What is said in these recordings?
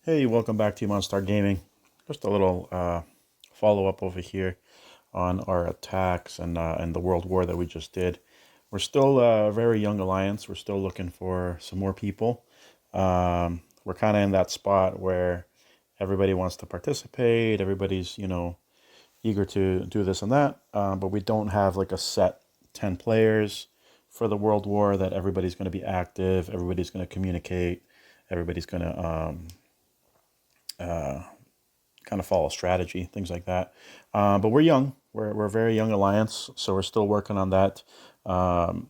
Hey, welcome back to Monster Gaming. Just a little follow up over here on our attacks and the world war that we just did. We're still a very young alliance. We're still looking for some more people. We're kind of in that spot where everybody wants to participate. Everybody's eager to do this and that, but we don't have like a set 10 players for the world war that everybody's going to be active. Everybody's going to communicate. Everybody's going to kind of follow strategy, things like that. But we're young. We're a very young alliance, so we're still working on that. And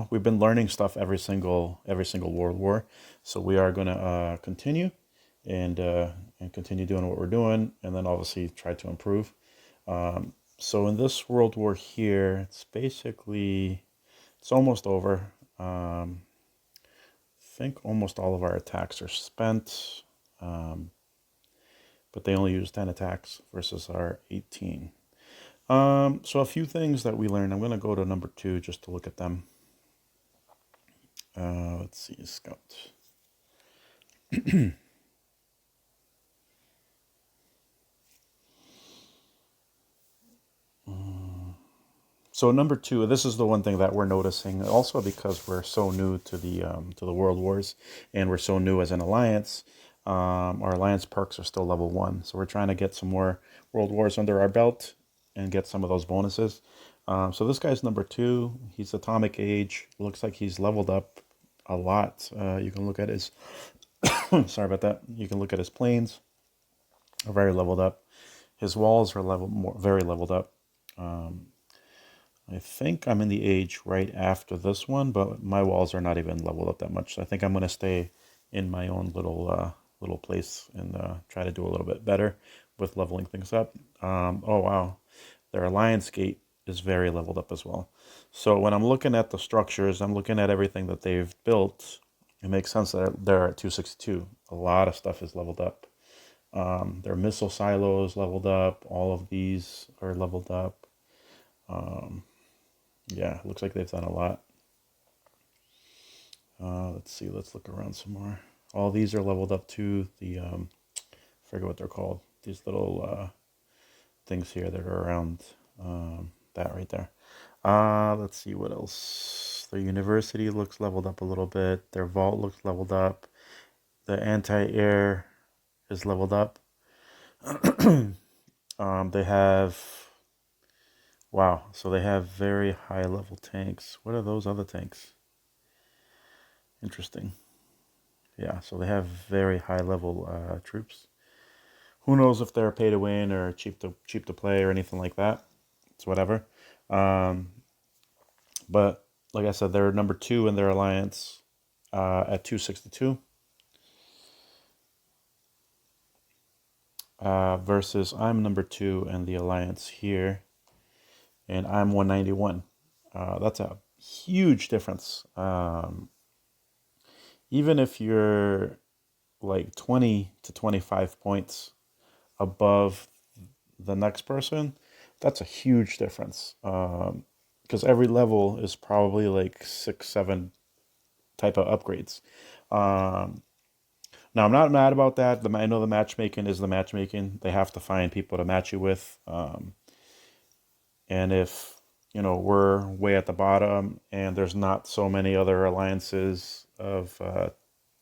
we've been learning stuff every single World War, so we are going to continue and continue doing what we're doing, and then obviously try to improve. So in this World War here, it's almost over. I think almost all of our attacks are spent. But they only use 10 attacks versus our 18. So a few things that we learned. I'm going to go to number 2 just to look at them. Let's see, Scout. So number 2, this is the one thing that we're noticing, also because we're so new to the World Wars, and we're so new as an alliance. Our alliance perks are still level 1, so we're trying to get some more World Wars under our belt and get some of those bonuses. So this guy's number 2. He's Atomic Age. Looks like he's leveled up a lot. You can look at his sorry about that. You can look at his planes. Are very leveled up. His walls are very leveled up. I think I'm in the age right after this one, but my walls are not even leveled up that much. So I think I'm going to stay in my own little place and try to do a little bit better with leveling things up. Oh wow, their alliance gate is very leveled up as well. So when I'm looking at the structures, I'm looking at everything that they've built. It makes sense that they're at 262. A lot of stuff is leveled up. Their missile silos leveled up. All of these are leveled up. Yeah, looks like they've done a lot. Let's see. Let's look around some more. All these are leveled up to the, I forget what they're called. These little things here that are around that right there. Let's see what else. The university looks leveled up a little bit. Their vault looks leveled up. The anti-air is leveled up. They have, wow, so they have very high level tanks. What are those other tanks? Interesting. Yeah, so they have very high level troops. Who knows if they're pay to win or cheap to play or anything like that. It's whatever. But like I said, they're number 2 in their alliance at 262 versus I'm number 2 in the alliance here, and I'm 191. That's a huge difference. Even if you're like 20 to 25 points above the next person, that's a huge difference. Because every level is probably like 6, 7 type of upgrades. Now, I'm not mad about that. I know the matchmaking is the matchmaking. They have to find people to match you with. And if, we're way at the bottom and there's not so many other alliances of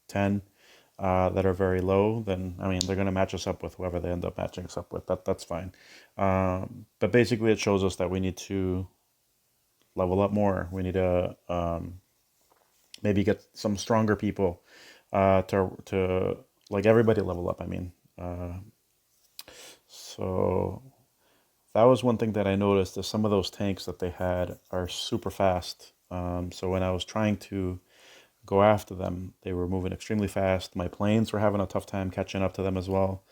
10 that are very low, then, I mean, they're going to match us up with whoever they end up matching us up with. That's fine. But basically, it shows us that we need to level up more. We need to maybe get some stronger people to like everybody level up. I mean, so that was one thing that I noticed, is some of those tanks that they had are super fast. So when I was trying to go after them, they were moving extremely fast. My planes were having a tough time catching up to them as well.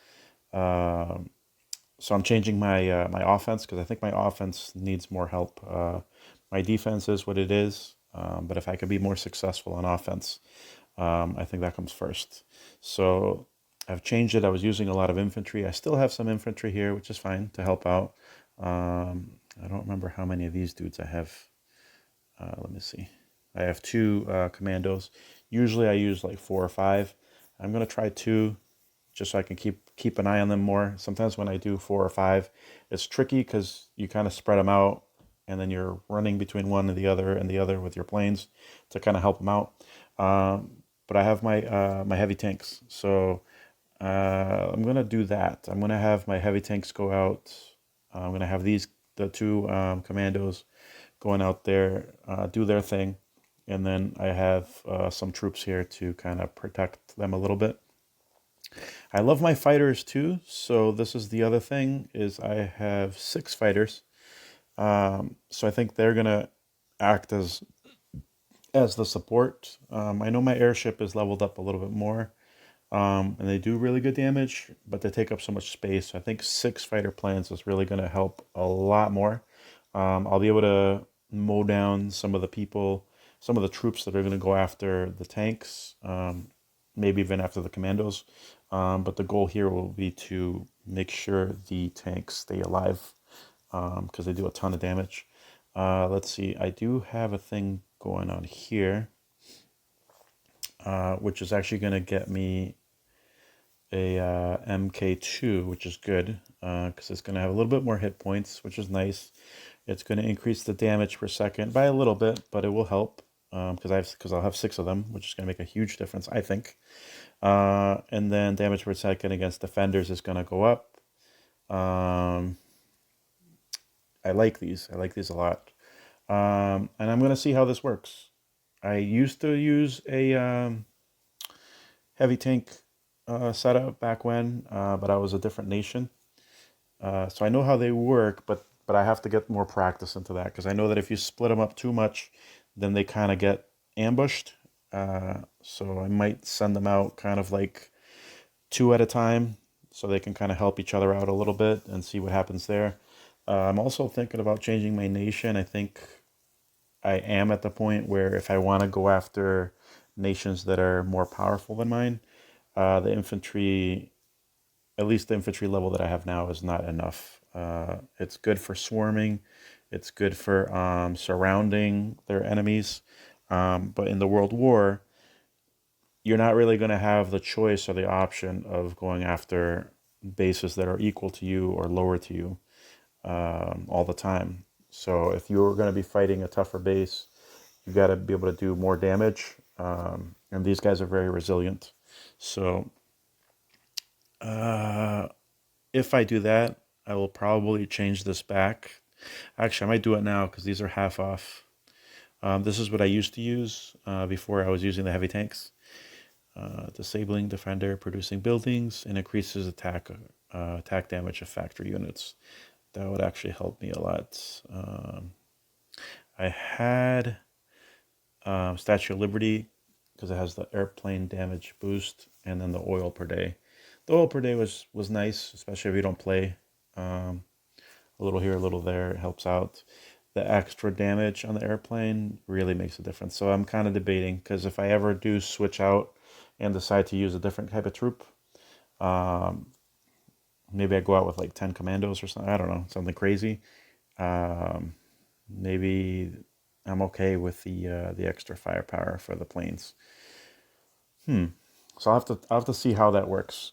So I'm changing my offense, because I think my offense needs more help. My defense is what it is, but if I could be more successful on offense, I think that comes first. So I've changed it. I was using a lot of infantry. I still have some infantry here, which is fine to help out. I don't remember how many of these dudes I have. Let me see. I have two commandos. Usually I use like 4 or 5. I'm gonna try 2 just so I can keep an eye on them more. Sometimes when I do 4 or 5, it's tricky because you kind of spread them out, and then you're running between one and the other with your planes to kind of help them out. But I have my heavy tanks, so I'm gonna do that. I'm gonna have my heavy tanks go out. I'm gonna have the two commandos going out there, do their thing, and then I have some troops here to kind of protect them a little bit. I love my fighters too, so this is the other thing is I have 6 fighters. So I think they're gonna act as the support. I know my airship is leveled up a little bit more, and they do really good damage, but they take up so much space. I think 6 fighter planes is really going to help a lot more. I'll be able to mow down some of the people, some of the troops that are going to go after the tanks, maybe even after the commandos. But the goal here will be to make sure the tanks stay alive because they do a ton of damage. Let's see, I do have a thing going on here, which is actually going to get me a MK2, which is good because it's going to have a little bit more hit points, which is nice. It's going to increase the damage per second by a little bit, but it will help because I'll have 6 of them, which is going to make a huge difference, I think. And then damage per second against defenders is going to go up. I like these. I like these a lot. And I'm going to see how this works. I used to use a heavy tank setup back when, but I was a different nation. So I know how they work, but I have to get more practice into that because I know that if you split them up too much, then they kind of get ambushed. So I might send them out kind of like 2 at a time so they can kind of help each other out a little bit and see what happens there. I'm also thinking about changing my nation. I think I am at the point where if I want to go after nations that are more powerful than mine, the infantry, at least the infantry level that I have now, is not enough. It's good for swarming, it's good for surrounding their enemies. But in the World War, you're not really going to have the choice or the option of going after bases that are equal to you or lower to you all the time. So if you're going to be fighting a tougher base, you got to be able to do more damage. And these guys are very resilient. So if I do that, I will probably change this back. Actually, I might do it now because these are half off. This is what I used to use before I was using the heavy tanks. Disabling defender, producing buildings, and increases attack damage of factory units. That would actually help me a lot. I had Statue of Liberty because it has the airplane damage boost and then the oil per day. The oil per day was nice, especially if you don't play. A little here, a little there, it helps out. The extra damage on the airplane really makes a difference. So I'm kind of debating because if I ever do switch out and decide to use a different type of troop, maybe I go out with like 10 commandos or something. I don't know, something crazy. Maybe I'm okay with the extra firepower for the planes. So I'll have to see how that works.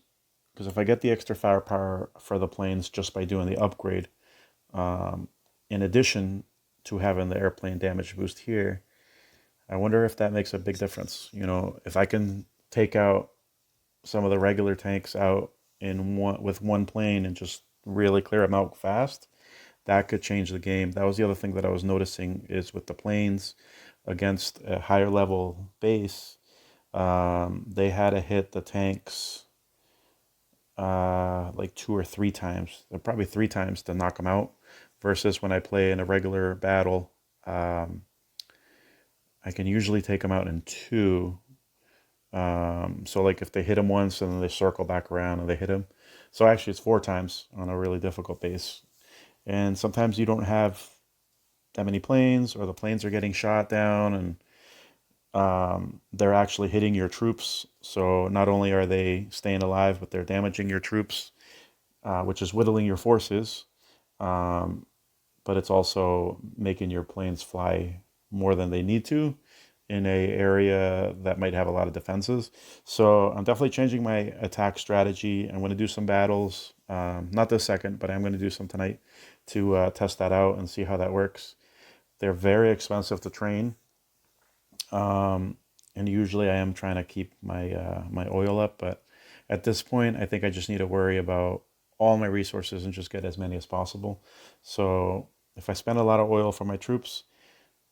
Because if I get the extra firepower for the planes just by doing the upgrade, in addition to having the airplane damage boost here, I wonder if that makes a big difference. You know, if I can take out some of the regular tanks out with one plane and just really clear them out fast, that could change the game. That was the other thing that I was noticing is with the planes against a higher level base, they had to hit the tanks like 2 or 3 times. Probably 3 times to knock them out. Versus when I play in a regular battle, I can usually take them out in 2. So like if they hit them once and then they circle back around and they hit them. So actually it's 4 times on a really difficult base. And sometimes you don't have that many planes or the planes are getting shot down and they're actually hitting your troops. So not only are they staying alive, but they're damaging your troops, which is whittling your forces. Um, but it's also making your planes fly more than they need to in a area that might have a lot of defenses. So I'm definitely changing my attack strategy. I'm going to do some battles, not this second, but I'm going to do some tonight to test that out and see how that works. They're very expensive to train, and usually I am trying to keep my oil up. But at this point, I think I just need to worry about all my resources and just get as many as possible. So if I spend a lot of oil for my troops,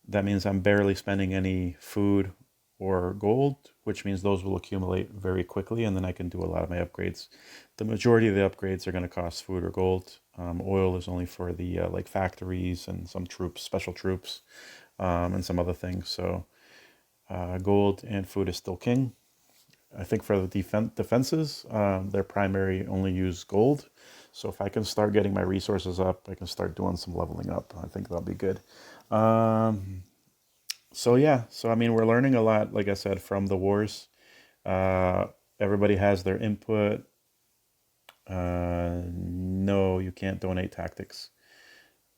that means I'm barely spending any food or gold, which means those will accumulate very quickly, and then I can do a lot of my upgrades. The majority of the upgrades are going to cost food or gold. Oil is only for the like factories and some troops, special troops, and some other things. So gold and food is still king. I think for the defenses, their primary only use gold. So if I can start getting my resources up, I can start doing some leveling up. I think that'll be good. So yeah, so I mean, we're learning a lot, like I said, from the wars. Uh, Everybody has their input. No, you can't donate tactics.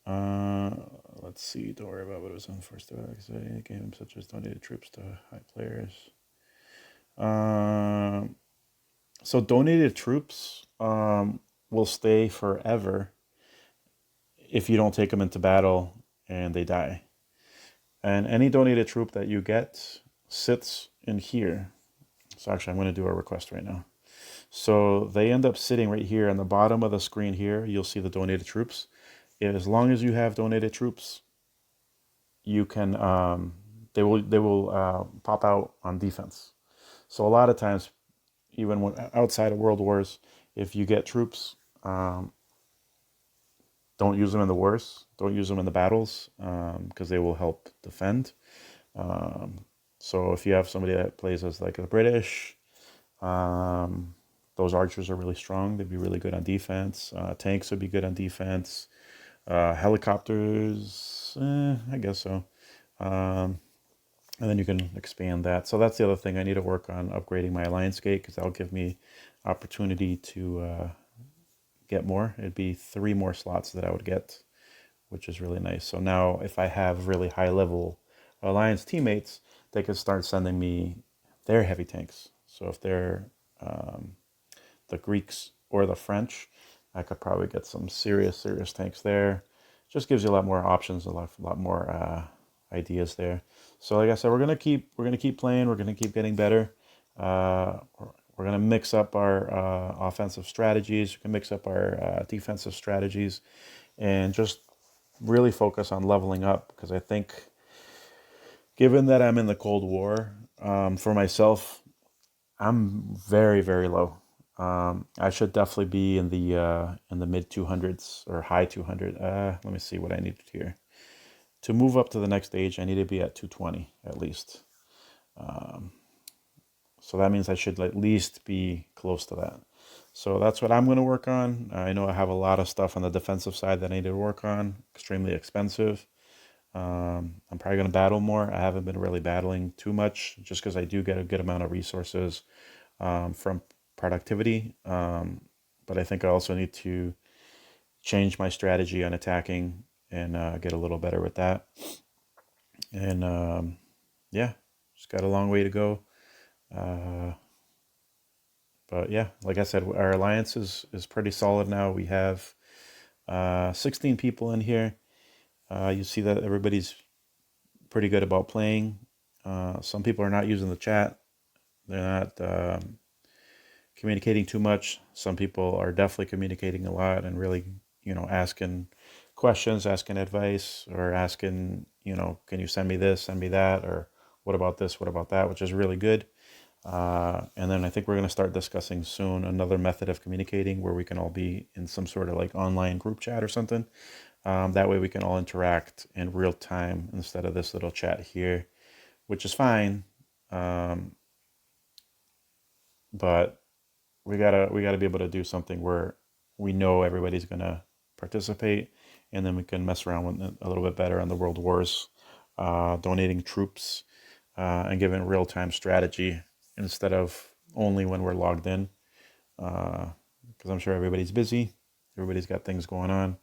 Uh, let's see. Don't worry about what it was on first. Game such as donated troops to high players. Um, so donated troops will stay forever if you don't take them into battle and they die. And any donated troop that you get sits in here. So actually, I'm going to do a request right now. So they end up sitting right here on the bottom of the screen here. You'll see the donated troops. As long as you have donated troops, you can they will pop out on defense. So a lot of times, even when outside of World Wars, if you get troops, don't use them in the wars. Don't use them in the battles because they will help defend. So if you have somebody that plays as like the British, um, those archers are really strong. They'd be really good on defense. Tanks would be good on defense. Helicopters, I guess so. And then you can expand that. So that's the other thing I need to work on, upgrading my alliance gate, because that'll give me opportunity to get more. It'd be 3 more slots that I would get, which is really nice. So now if I have really high level alliance teammates, they can start sending me their heavy tanks. So if they're the Greeks or the French, I could probably get some serious tanks there. Just gives you a lot more options, a lot more ideas there. So like I said, we're gonna keep playing. We're gonna keep getting better. We're gonna mix up our offensive strategies. We can mix up our defensive strategies, and just really focus on leveling up. Because I think, given that I'm in the Cold War, for myself, I'm very low. I should definitely be in the mid 200s or high 200. Let me see what I needed here. To move up to the next stage, I need to be at 220 at least. So that means I should at least be close to that. So that's what I'm going to work on. I know I have a lot of stuff on the defensive side that I need to work on. Extremely expensive. I'm probably going to battle more. I haven't been really battling too much just because I do get a good amount of resources from productivity. But I think I also need to change my strategy on attacking and get a little better with that. And yeah, just got a long way to go. But yeah, like I said, our alliance is pretty solid now. We have 16 people in here. You see that everybody's pretty good about playing. Some people are not using the chat. They're not communicating too much. Some people are definitely communicating a lot and really, asking questions, asking advice, or asking, can you send me this, send me that, or what about this, what about that, which is really good. And then I think we're going to start discussing soon another method of communicating where we can all be in some sort of like online group chat or something. That way we can all interact in real time instead of this little chat here, which is fine. But we gotta be able to do something where we know everybody's gonna participate, and then we can mess around with it a little bit better on the world wars, donating troops. and giving real-time strategy instead of only when we're logged in. Because I'm sure everybody's busy, everybody's got things going on.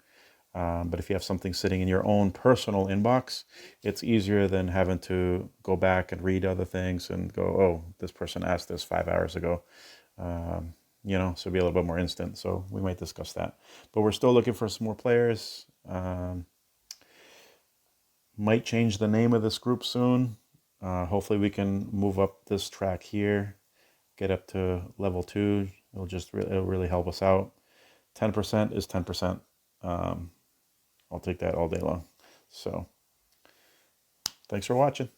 But if you have something sitting in your own personal inbox, it's easier than having to go back and read other things and go, oh, this person asked this 5 hours ago. So it'll be a little bit more instant. So we might discuss that. But we're still looking for some more players. Might change the name of this group soon. Hopefully we can move up this track here, get up to level 2. It'll really help us out. 10% is 10%. I'll take that all day long. So thanks for watching.